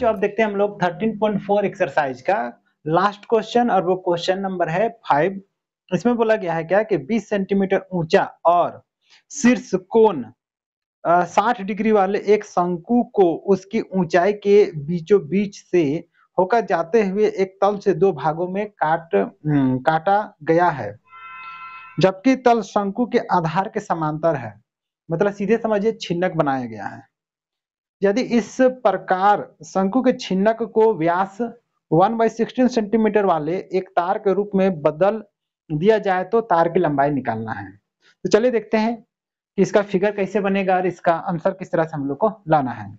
बच्चों अब देखते हैं हम लोग 13.4 एक्सरसाइज का लास्ट क्वेश्चन और वो क्वेश्चन नंबर है 5। इसमें बोला गया है क्या कि 20 सेंटीमीटर ऊंचा और शीर्ष कोण 60 डिग्री वाले एक शंकु को उसकी ऊंचाई के बीचों बीच से होकर जाते हुए एक तल से दो भागों में काटा गया है, जबकि तल शंकु के आधार के समांतर है। मतलब सीधे समझिए छिन्नक बनाया गया है। यदि इस प्रकार शंकु के छिन्नक को व्यास 1/16 सेंटीमीटर वाले एक तार के रूप में बदल दिया जाए तो तार की लंबाई निकालना है। तो चलिए देखते हैं कि इसका फिगर कैसे बनेगा और इसका आंसर किस तरह से हम लोग को लाना है।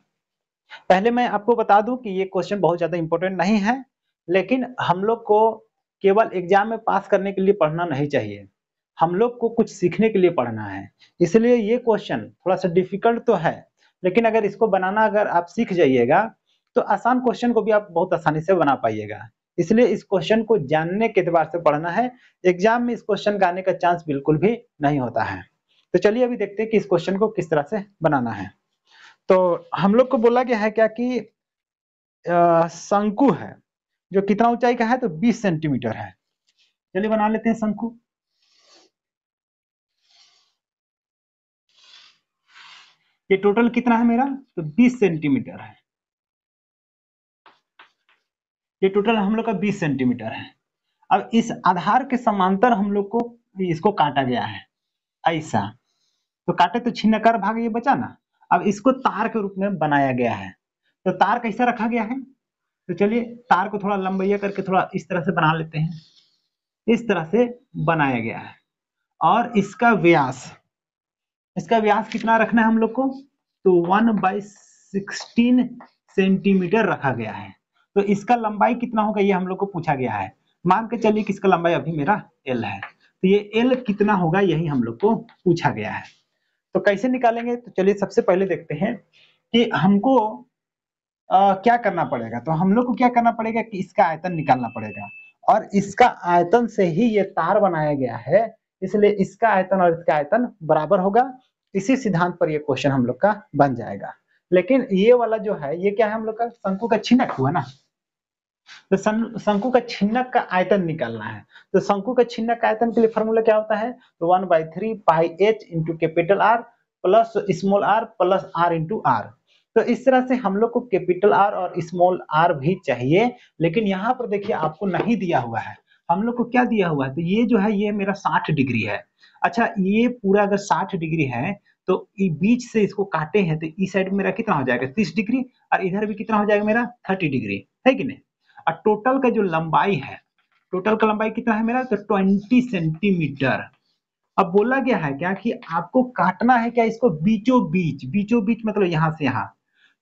पहले मैं आपको बता दूं कि ये क्वेश्चन बहुत ज्यादा इंपॉर्टेंट नहीं है, लेकिन हम लोग को केवल एग्जाम में पास करने के लिए पढ़ना नहीं चाहिए, हम लोग को कुछ सीखने के लिए पढ़ना है। इसलिए ये क्वेश्चन थोड़ा सा डिफिकल्ट तो है, लेकिन अगर इसको बनाना अगर आप सीख जाइएगा तो आसान क्वेश्चन को भी आप बहुत आसानी से बना पाइएगा। इसलिए इस क्वेश्चन को जानने के एतबार से पढ़ना है, एग्जाम में इस क्वेश्चन का आने का चांस बिल्कुल भी नहीं होता है। तो चलिए अभी देखते हैं कि इस क्वेश्चन को किस तरह से बनाना है। तो हम लोग को बोला गया है क्या कि शंकु है जो कितना ऊंचाई का है, तो 20 सेंटीमीटर है। चलिए बना लेते हैं शंकु। ये टोटल कितना है मेरा, तो 20 सेंटीमीटर है। ये टोटल हम लोग का 20 सेंटीमीटर है। अब इस आधार के समांतर हम लोग को इसको काटा गया है ऐसा, तो काटे तो छिन्नकार भाग ये बचा ना। अब इसको तार के रूप में बनाया गया है। तो तार कैसा रखा गया है, तो चलिए तार को थोड़ा लंबैया करके थोड़ा इस तरह से बना लेते हैं। इस तरह से बनाया गया है और इसका व्यास कितना रखना है हम लोग को, तो 1/16 सेंटीमीटर रखा गया है। तो इसका लंबाई कितना होगा ये हम लोग को पूछा गया है। मान के चलिए कि इसका लंबाई अभी मेरा L है, तो ये L कितना होगा यही हम लोग को पूछा गया है। तो कैसे निकालेंगे, तो चलिए सबसे पहले देखते हैं कि हमको क्या करना पड़ेगा। तो हम लोग को क्या करना पड़ेगा कि इसका आयतन निकालना पड़ेगा, और इसका आयतन से ही ये तार बनाया गया है, इसलिए इसका आयतन और इसका आयतन बराबर होगा। इसी सिद्धांत पर ये क्वेश्चन हम लोग का बन जाएगा। लेकिन ये वाला जो है ये क्या है, हम लोग का शंकु का छिन्नक हुआ ना, तो शंकु का छिन्नक का आयतन निकालना है। तो शंकु का छिन्नक का आयतन के लिए फॉर्मूला क्या होता है, तो 1/3 pi h into capital R plus small r plus r into R. तो इस तरह से हम लोग को कैपिटल R और स्मॉल r भी चाहिए, लेकिन यहाँ पर देखिए आपको नहीं दिया हुआ है। हम लोग को क्या दिया हुआ है, तो ये जो है ये मेरा 60 डिग्री है। अच्छा ये पूरा अगर 60 डिग्री है तो बीच से इसको काटे हैं तो इस साइड में मेरा कितना हो जाएगा 30 डिग्री, और इधर भी कितना हो जाएगा मेरा 30 डिग्री, है कि नहीं। और टोटल का जो लंबाई है, टोटल का लंबाई कितना है मेरा, तो 20 सेंटीमीटर। अब बोला गया है क्या कि आपको काटना है क्या इसको बीचों बीच मतलब यहां से यहां।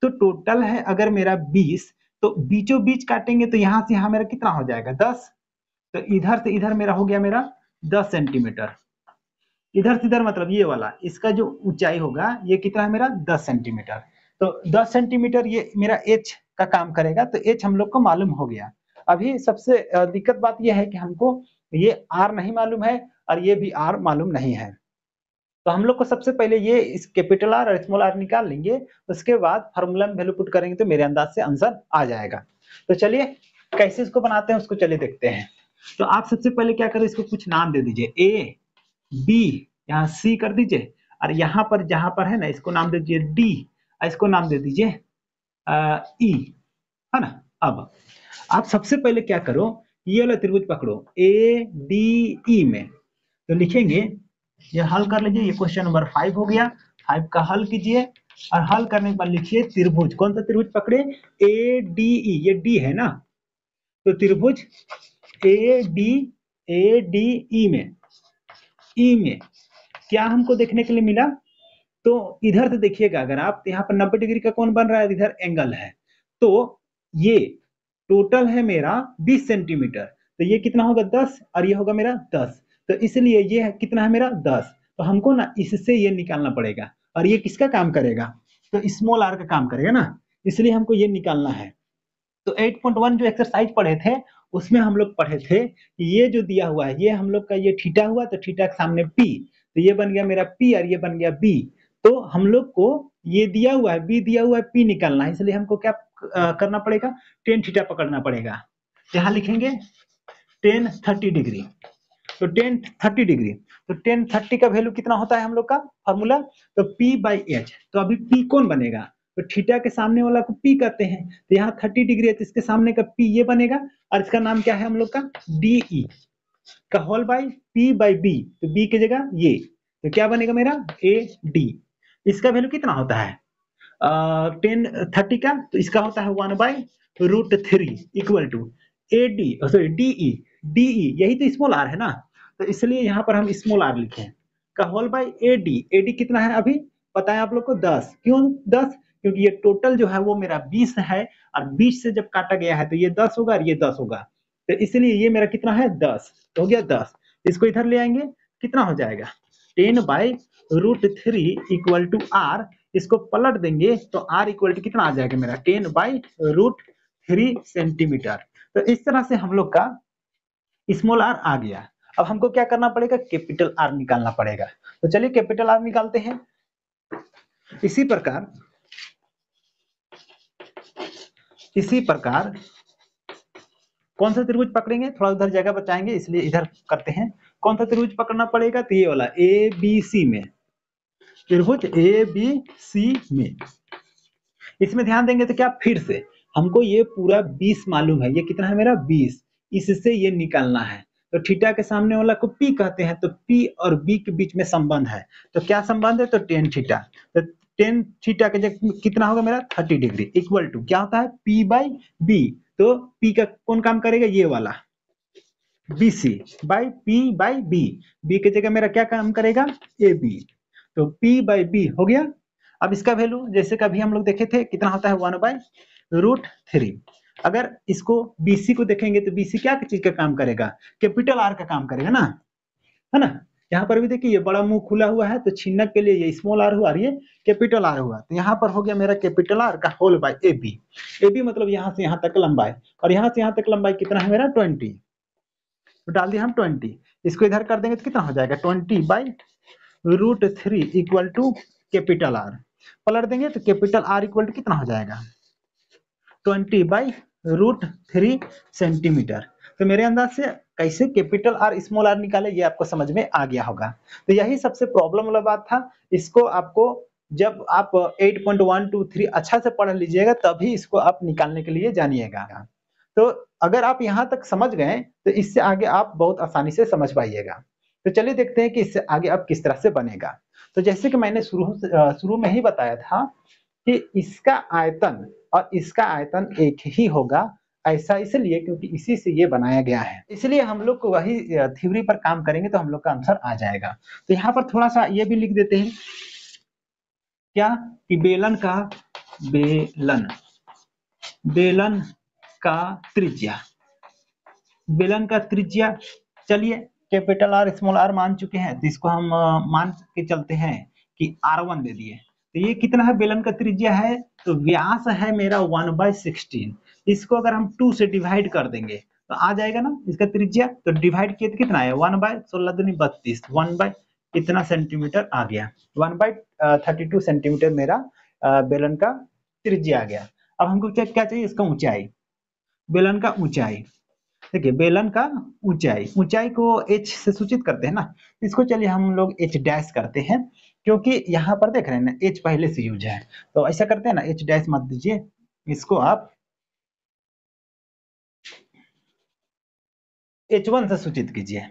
तो टोटल है अगर मेरा 20, तो बीचों बीच काटेंगे तो यहां से यहां मेरा कितना हो जाएगा 10। तो इधर से इधर मेरा हो गया मेरा 10 सेंटीमीटर। इधर से इधर मतलब ये वाला इसका जो ऊंचाई होगा ये कितना है मेरा 10 सेंटीमीटर। तो 10 सेंटीमीटर ये मेरा एच का काम करेगा, तो एच हम लोग को मालूम हो गया। अभी सबसे दिक्कत बात यह है कि हमको ये आर नहीं मालूम है और ये भी आर मालूम नहीं है। तो हम लोग को सबसे पहले ये इस कैपिटल आर और स्मॉल आर निकाल लेंगे, उसके बाद फार्मूला में वैल्यू पुट करेंगे तो मेरे अंदाज से आंसर आ जाएगा। तो चलिए कैसे इसको बनाते हैं उसको चलिए देखते हैं। तो आप सबसे पहले क्या करें, इसको कुछ नाम दे दीजिए, ए बी, यहाँ सी कर दीजिए, और यहाँ पर जहां पर है ना इसको नाम दे दीजिए डी, इसको नाम दे दीजिए ई, है ना। अब आप सबसे पहले क्या करो, ये वाला त्रिभुज पकड़ो ए डी ई में, तो लिखेंगे ये हल कर लीजिए। ये क्वेश्चन नंबर 5 हो गया। 5 का हल कीजिए और हल करने के बाद लिखिए त्रिभुज, कौन सा त्रिभुज पकड़े, ए डी ई, ये डी है ना, तो त्रिभुज ए डी ई में क्या हमको देखने के लिए मिला, तो इधर से देखिएगा अगर आप यहाँ पर 90 डिग्री का कोण बन रहा है, इधर एंगल है, तो ये टोटल है मेरा 20 सेंटीमीटर, तो ये कितना होगा 10 और ये होगा मेरा 10, तो इसलिए ये कितना है मेरा 10। तो हमको ना इससे ये निकालना पड़ेगा, और ये किसका काम करेगा, तो स्मॉल आर का काम करेगा ना, इसलिए हमको ये निकालना है। तो 8.1 जो एक्सरसाइज पढ़े थे उसमें हम लोग पढ़े थे कि ये जो दिया हुआ है ये हम लोग का ये थीटा हुआ, तो थीटा के सामने पी, तो ये बन गया मेरा पी और ये बन गया बी। तो हम लोग को ये दिया हुआ है बी दिया हुआ है पी निकालना है, इसलिए हमको क्या करना पड़ेगा, टेन थीटा पकड़ना पड़ेगा। यहाँ लिखेंगे टेन 30 डिग्री, तो टेन 30 डिग्री, तो टेन 30 का वैल्यू कितना होता है हम लोग का फॉर्मूला, तो P/H। तो अभी P कौन बनेगा, तो थीटा के सामने वाला को P कहते हैं, तो यहाँ 30 डिग्री है तो इसके सामने का P ये बनेगा, और इसका नाम क्या है हम लोग का DE का होल बाई P/B, तो B की जगह ये, तो क्या बनेगा मेरा AD। इसका वैल्यू कितना होता है 10 30 का, तो इसका होता है 1/√3 equal to AD, sorry DE यही तो स्मॉल r है ना, तो इसलिए यहाँ पर हम स्मॉल r लिखे का होल बाई AD कितना है अभी पता है आप लोग को 10, क्यों 10, क्योंकि ये टोटल जो है वो मेरा 20 है, और 20 से जब काटा गया है तो ये 10 होगा और ये 10 होगा, तो इसलिए ये मेरा कितना है 10, तो हो गया 10। इसको इधर ले आएंगे कितना हो जाएगा 10/√3 इक्वल टू r, इसको पलट देंगे तो r इक्वल टू कितना आ जाएगा मेरा 10/√3 सेंटीमीटर। तो इस तरह से हम लोग का स्मॉल r आ गया। अब हमको क्या करना पड़ेगा कैपिटल R निकालना पड़ेगा, तो चलिए कैपिटल R निकालते हैं। इसी प्रकार कौन सा त्रिभुज पकड़ेंगे, थोड़ा उधर जगह बचाएंगे इसलिए इधर करते हैं। कौन सा त्रिभुज पकड़ना पड़ेगा, तो ये वाला ABC में, त्रिभुज ABC में। इसमें ध्यान देंगे तो क्या फिर से हमको ये पूरा 20 मालूम है, ये कितना है मेरा 20, इससे ये निकालना है, तो थीटा के सामने वाला को P कहते हैं, तो P और B के बीच में संबंध है, तो क्या संबंध है, तो टेन थीटा, तो टेन थीटा के जगह कितना होगा मेरा 30 डिग्री इक्वल टू क्या होता है P/B, तो P का कौन काम करेगा ये वाला BC बाई P/B, B की जगह मेरा क्या काम करेगा AB, तो P/B हो गया। अब इसका वैल्यू जैसे कभी हम लोग देखे थे कितना होता है 1/√3। अगर इसको BC को देखेंगे तो BC क्या चीज का काम करेगा, कैपिटल R का काम करेगा ना, है ना। यहाँ पर भी देखिए ये बड़ा मुंह खुला हुआ है, तो छिन्नक के लिए ये स्मॉल r हुआ और ये कैपिटल R हुआ, तो यहाँ पर हो गया मेरा कैपिटल R का होल बाय AB मतलब यहाँ से यहाँ तक लंबाई, और यहाँ से यहाँ तक लंबाई कितना है मेरा 20, तो डाल दिया हम 20, इसको इधर कर देंगे तो कितना हो जाएगा 20/√3 इक्वल टू कैपिटल R, पलट देंगे तो कैपिटल R इक्वल टू कितना हो जाएगा 20/√3 सेंटीमीटर। तो मेरे अंदाज से कैसे कैपिटल R स्मॉल r निकाले ये आपको समझ में आ गया होगा। तो यही सबसे प्रॉब्लम वाला बात था, इसको आपको जब आप 8.1 2 3 अच्छा से पढ़ लीजिएगा तभी इसको आप निकालने के लिए जानिएगा। तो अगर आप यहाँ तक समझ गए तो इससे आगे आप बहुत आसानी से समझ पाइएगा। तो चलिए देखते हैं कि इससे आगे अब किस तरह से बनेगा। तो जैसे कि मैंने शुरू में ही बताया था कि इसका आयतन और इसका आयतन एक ही होगा, ऐसा इसलिए क्योंकि इसी से ये बनाया गया है, इसलिए हम लोग को वही थ्योरी पर काम करेंगे तो हम लोग का आंसर आ जाएगा। तो यहाँ पर थोड़ा सा ये भी लिख देते हैं क्या कि बेलन का त्रिज्या, चलिए कैपिटल R स्मॉल r मान चुके हैं तो इसको हम मान के चलते हैं कि R1 दे दिए, तो ये कितना है बेलन का त्रिज्या है, तो व्यास है मेरा 1/16, इसको अगर हम 2 से डिवाइड कर देंगे तो आ जाएगा ना इसका त्रिज्या, तो डिवाइड किए तो कितना है 1/16 दूनी 32, 1 बाय कितना सेंटीमीटर आ गया 1/32 सेंटीमीटर मेरा बेलन का त्रिज्या आ गया। अब हमको क्या चाहिए इसका ऊंचाई, बेलन का ऊंचाई, देखिए बेलन का ऊंचाई को h से सूचित करते हैं ना, इसको चलिए हम लोग h डैश करते हैं, क्योंकि यहाँ पर देख रहे हैं ना h पहले से यूज है, तो ऐसा करते हैं ना h डैश मत दीजिए, इसको आप h1 से सूचित कीजिए।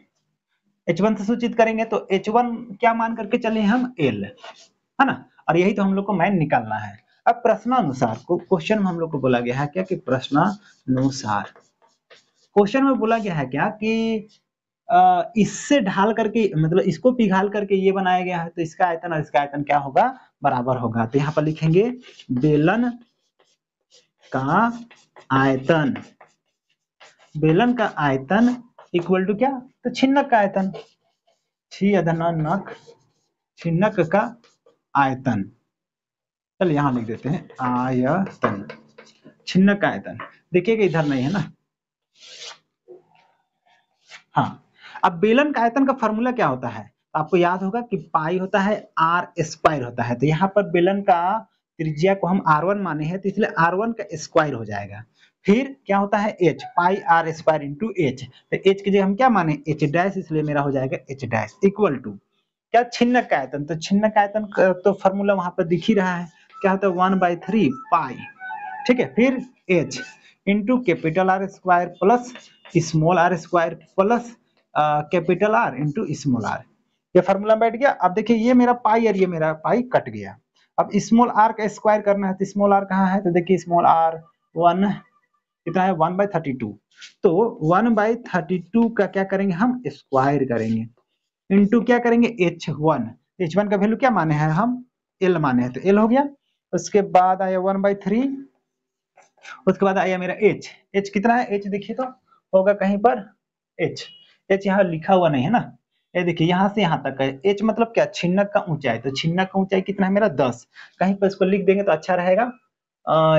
h1 से सूचित करेंगे तो h1 क्या मान करके चले हम l, है ना, और यही तो हम लोग को मान निकालना है। अब प्रश्नानुसार क्वेश्चन में हम लोग को बोला गया है क्या कि प्रश्नानुसार क्वेश्चन में बोला गया है क्या कि इससे ढाल करके मतलब इसको पिघाल करके ये बनाया गया है, तो इसका आयतन और इसका आयतन क्या होगा बराबर होगा, तो यहाँ पर लिखेंगे बेलन का आयतन इक्वल टू क्या, तो छिन्नक का आयतन, छिन्नक का आयतन, चलिए यहाँ लिख देते हैं आयतन, छिन्नक का आयतन, देखिएगा इधर नहीं है ना। हाँ, अब बेलन का आयतन का फॉर्मूला क्या होता है, आपको याद होगा कि पाई होता है r स्क्वायर होता है, तो यहाँ पर बेलन का त्रिज्या को हम r1 माने हैं तो इसलिए r1 का स्क्वायर हो जाएगा। फिर क्या होता है h पाई r स्क्वायर इंटू h, तो h की जगह हम क्या माने h डैश, इसलिए मेरा हो जाएगा h डैश इक्वल टू क्या छिन्नक का आयतन, तो छिन्नक का आयतन तो फॉर्मूला वहां पर दिख ही रहा है, क्या होता है 1/3 पाई, ठीक है। फिर h into capital R square plus small r square plus capital R into small r, ये फार्मूला बैठ गया। अब देखिए ये मेरा पाई और ये मेरा पाई कट गया। अब स्मॉल r का स्क्वायर करना है तो स्मॉल r कहाँ है, तो देखिए स्मॉल r 1 कितना है 1/32, तो 1/32 का क्या करेंगे हम स्क्वायर करेंगे इंटू क्या करेंगे h1 का वैल्यू क्या माने हैं हम l माने हैं, तो l हो गया। उसके बाद आया 1/3, उसके बाद आया मेरा h कितना है h देखिए तो होगा कहीं पर h यहाँ लिखा हुआ नहीं है ना, ये देखिए यहाँ से यहाँ तक है h मतलब क्या छिन्नक का ऊंचाई, तो छिन्नक का ऊंचाई कितना है मेरा 10, कहीं पर इसको लिख देंगे तो अच्छा रहेगा,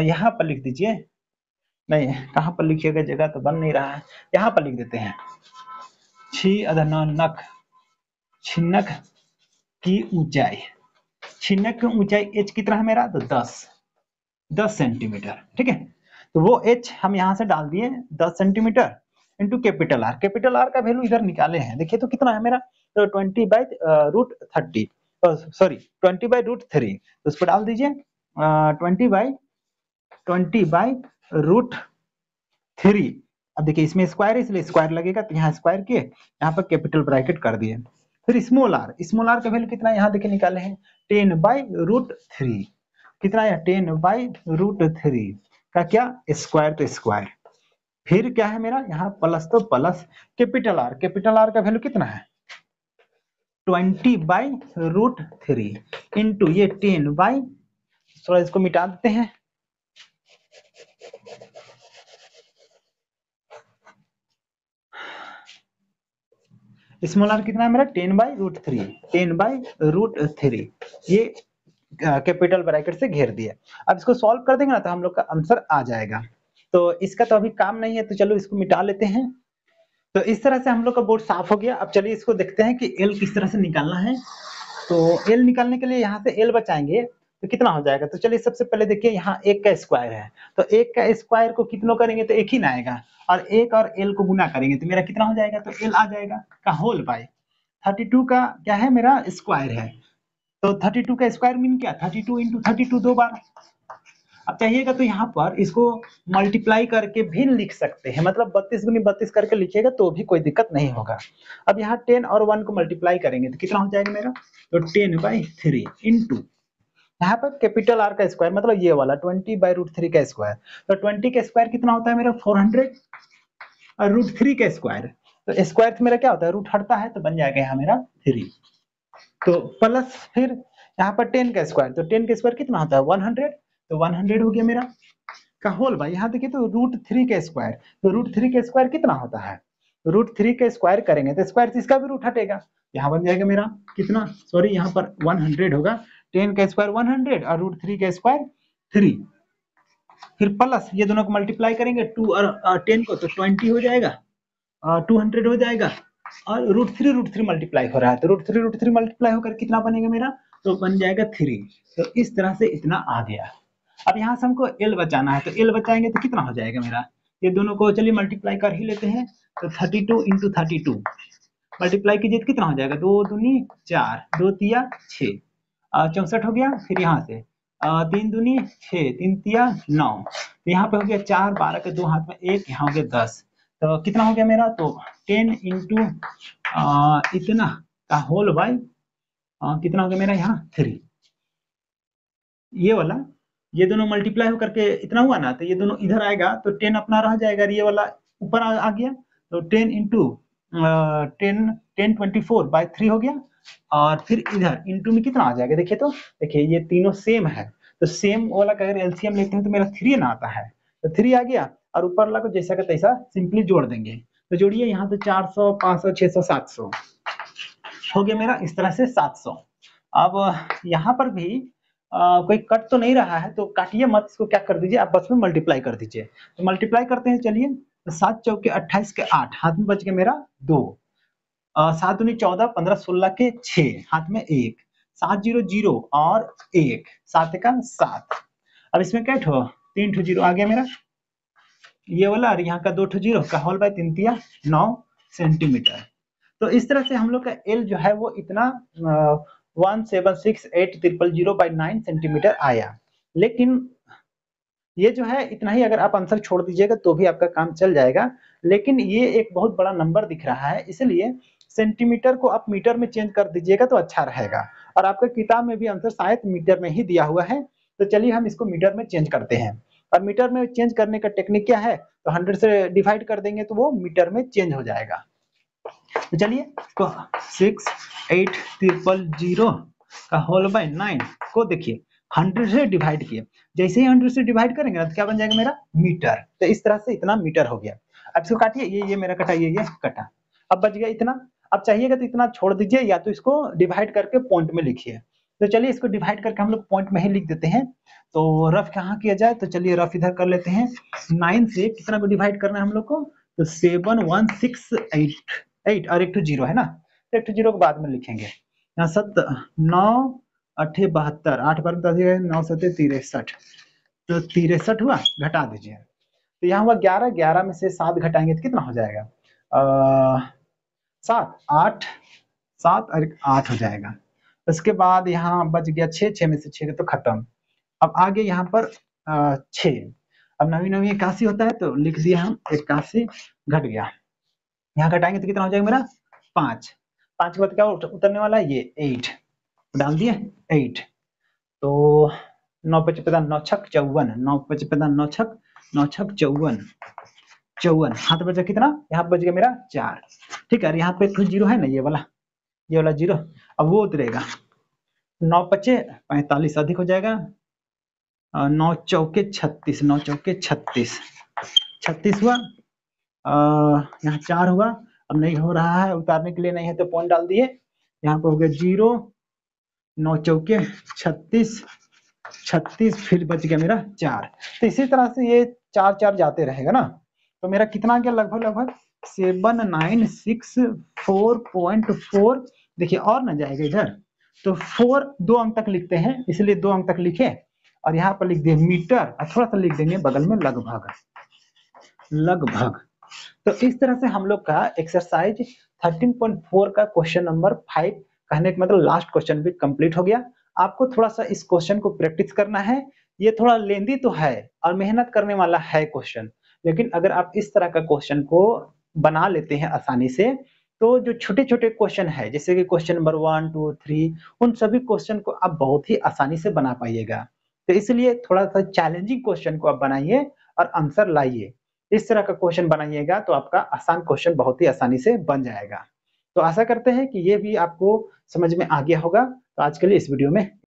यहाँ पर लिख दीजिए, नहीं कहाँ पर लिखिएगा जगह तो बन नहीं रहा है, यहाँ पर लिख देते हैं छिन्नक की ऊंचाई, छिन्नक की ऊंचाई h कितना है मेरा, तो 10 सेंटीमीटर, ठीक है। तो वो h हम यहाँ से डाल दिए 10 सेंटीमीटर इंटू कैपिटल आर का वैल्यू इधर निकाले हैं, देखिए तो कितना है मेरा, तो 20/√30 सॉरी 20/√3, तो उस पर डाल दीजिए 20/√3। अब देखिए इसमें स्क्वायर है इसलिए स्क्वायर लगेगा, तो यहाँ स्क्वायर किए, यहाँ पर कैपिटल ब्रैकेट कर दिए। फिर स्मॉल आर का वैल्यू कितना है यहाँ देखिए निकाले हैं 10/√3, कितना है 10/√3 का क्या स्क्वायर, तो स्क्वायर। फिर क्या है मेरा यहाँ प्लस, तो प्लस कैपिटल आर का वैल्यू कितना है 20/√3 इंटू ये 10 थोड़ा इसको मिटा देते हैं, स्मॉल आर कितना है मेरा 10/√3 ये कैपिटल ब्रैकेट से घेर दिया। अब इसको सॉल्व कर देंगे ना तो हम लोग का आंसर आ जाएगा, तो इसका तो अभी काम नहीं है, तो चलो इसको मिटा लेते हैं। तो इस तरह से हम लोग का बोर्ड साफ हो गया। अब चलिए इसको देखते हैं कि एल किस तरह से निकालना है। तो एल निकालने के लिए यहाँ से एल बचाएंगे तो कितना हो जाएगा, तो चलिए सबसे पहले देखिए यहाँ एक का स्क्वायर है, तो एक का स्क्वायर को कितनों करेंगे तो एक ही ना आएगा, और एक और एल को गुना करेंगे तो मेरा कितना हो जाएगा, तो एल आ जाएगा का होल बाय 32 का क्या है मेरा स्क्वायर है, तो 32 का स्क्वायर मीन क्या 32 इंटू 32 दो बार। अब चाहिएगा तो यहाँ पर इसको मल्टीप्लाई करके भी लिख सकते हैं, मतलब 32 गुनी 32 करके लिखिएगा तो भी कोई दिक्कत नहीं होगा। अब यहाँ 10 और 1 को मल्टीप्लाई करेंगे तो कितना हो जाएगा मेरा, तो 10/3 इंटू यहाँ पर कैपिटल आर का स्क्वायर मतलब ये वाला 20/√3 का स्क्वायर, तो 20 का स्क्वायर कितना होता है मेरा 400 और √3 का स्क्वायर, तो स्क्वायर से मेरा क्या होता है रूट हटता है तो बन जाएगा यहाँ मेरा 3, तो प्लस फिर यहाँ पर 10 का स्क्वायर, तो 10 का स्क्वायर कितना होता है 100, तो 100 हो गया मेरा का होल भाई। यहाँ देखिए तो √3 का स्क्वायर, तो √3 का स्क्वायर कितना होता है, √3 का स्क्वायर करेंगे तो स्क्वायर से इसका भी रूट हटेगा, यहाँ बन जाएगा मेरा कितना, सॉरी यहाँ पर 100 होगा, 10 का स्क्वायर 100 और √3 का स्क्वायर 3, फिर प्लस ये दोनों को मल्टीप्लाई करेंगे 2 और 10 को तो 20 हो जाएगा, 200 हो जाएगा, और √3 मल्टीप्लाई हो रहा है, तो √3 मल्टीप्लाई होकर कितना बनेगा मेरा, तो बन जाएगा 3, तो इस तरह से इतना आ गया। अब यहाँ से हमको एल बचाना है, तो एल बचाएंगे तो कितना हो जाएगा मेरा, ये दोनों को चलिए मल्टीप्लाई कर ही लेते हैं, तो 32 इंटू 32 मल्टीप्लाई कीजिए तो कितना हो जाएगा 2 दूनी 4 2 तिया 6 64 हो गया, फिर यहाँ से 3 दूनी 6 3 तिया 9, तो यहाँ पे हो गया 4 12 के 2 हाथ में 1, यहाँ हो गया 10, तो कितना हो गया मेरा, तो 10 इंटू इतना का होल बाय कितना हो गया मेरा यहाँ 3, ये वाला ये दोनों मल्टीप्लाई होकर के इतना हुआ ना, तो ये दोनों इधर आएगा तो 10 अपना रह जाएगा, ये वाला ऊपर आ गया, तो 10 इंटू 10 24/3 हो गया, और फिर इधर इंटू में कितना आ जाएगा, देखिए तो देखिए ये तीनों सेम है, तो सेम वाला का अगर एलसीएम लेते हैं तो मेरा 3 ना आता है, तो 3 आ गया, और ऊपर वाला को जैसा का तैसा सिंपली जोड़ देंगे, तो जोड़िए यहाँ तो 400 500 600 700 हो गया मेरा, इस तरह से 700। अब यहाँ पर भी कोई कट तो नहीं रहा है, तो काटिए मत, इसको क्या कर दीजिए आप बस में मल्टीप्लाई कर दीजिए, तो मल्टीप्लाई करते हैं चलिए, तो 7 चौके 28 के 8 हाथ में बच गया मेरा 2, 7 दूनी 14 15 16 के 6 हाथ में 1, 7 जीरो जीरो और 1, 7 का 7। अब इसमें क्या ठो 3 ठो जीरो आ गया मेरा ये वाला, और यहाँ का 2 ठो जीरो का होल बाय 3 तिया 9 सेंटीमीटर। तो इस तरह से हम लोग का एल जो है वो इतना 1768000/9 सेंटीमीटर आया। लेकिन ये जो है इतना ही अगर आप आंसर छोड़ दीजिएगा तो भी आपका काम चल जाएगा, लेकिन ये एक बहुत बड़ा नंबर दिख रहा है, इसलिए सेंटीमीटर को आप मीटर में चेंज कर दीजिएगा तो अच्छा रहेगा। और आपका किताब में भी आंसर शायद मीटर में ही दिया हुआ है, तो चलिए हम इसको मीटर में चेंज करते हैं। और मीटर में चेंज करने का टेक्निक क्या है, तो 100 से डिवाइड कर देंगे तो वो मीटर में चेंज हो जाएगा। तो चलिए इसको 68000 का होल बाय 9 को देखिए 100 से डिवाइड किए, जैसे ही 100 से डिवाइड करेंगे ना तो क्या बन जाएगा मेरा मीटर। तो इस तरह से इतना मीटर हो गया। अब इसको काटिए, ये मेरा कटा, ये कटा, अब बच गया इतना। अब चाहिएगा तो इतना छोड़ दीजिए या तो इसको डिवाइड करके पॉइंट में लिखिए। तो चलिए इसको डिवाइड करके हम लोग पॉइंट में ही लिख देते हैं। तो रफ कहाँ किया जाए, तो चलिए रफ इधर कर लेते हैं। 9 से कितना को डिवाइड करना है हम लोग को, तो 71688 और एक तो जीरो है ना, तो एक तो जीरो को बाद में लिखेंगे। यहाँ 9 8 72, 8 बार 9 7 63, तो 63 हुआ, घटा दीजिए। तो यहाँ हुआ 11, 11 में से 7 घटाएंगे तो कितना हो जाएगा 7, 8, 7 और 8 हो जाएगा। उसके बाद यहाँ बच गया 6, 6 में से 6 तो खत्म। अब आगे यहाँ पर 6, अब नवी नवी 81 होता है तो लिख दिया हम 81, घट गया। यहाँ घटाएंगे तो कितना हो जाएगा मेरा 5, 5 के बाद क्या उतरने वाला है, ये 8 डाल दिए 8। तो 9 5 5 9 6 54, 9 5 5 9 6 9 6 54, 54 हाथ बचा कितना, यहाँ बच गया मेरा 4। ठीक है, यहाँ पे एक जीरो है ना, ये वाला जीरो, अब वो उतरेगा। 9 5 45 अधिक हो जाएगा, 9 चौके 36, 9 चौके 36, 36 हुआ, यहाँ 4 हुआ। अब नहीं हो रहा है, उतारने के लिए नहीं है तो पॉइंट डाल दिए। यहाँ पे हो गया 0, 9 चौके 36, 36 फिर बच गया मेरा 4। तो इसी तरह से ये 4 4 जाते रहेगा ना। तो मेरा कितना गया लगभग 796.4। देखिए और ना जाएगा इधर, तो 4 2 अंक तक लिखते हैं, इसलिए 2 अंक तक लिखे और यहाँ पर लिख दिए मीटर, और थोड़ा सा लिख देंगे बगल में लगभग। तो इस तरह से हम लोग का एक्सरसाइज 13.4 का क्वेश्चन नंबर 5 कहने का मतलब लास्ट क्वेश्चन भी कंप्लीट हो गया। आपको थोड़ा सा इस क्वेश्चन को प्रैक्टिस करना है, ये थोड़ा लेंदी तो है और मेहनत करने वाला है क्वेश्चन, लेकिन अगर आप इस तरह का क्वेश्चन को बना लेते हैं आसानी से, तो जो छोटे छोटे क्वेश्चन है जैसे कि क्वेश्चन नंबर 1 2 3, उन सभी क्वेश्चन को आप बहुत ही आसानी से बना पाइएगा। तो इसलिए थोड़ा सा चैलेंजिंग क्वेश्चन को आप बनाइए और आंसर लाइए। इस तरह का क्वेश्चन बनाइएगा तो आपका आसान क्वेश्चन बहुत ही आसानी से बन जाएगा। तो आशा करते हैं कि ये भी आपको समझ में आ गया होगा। तो आज के लिए इस वीडियो में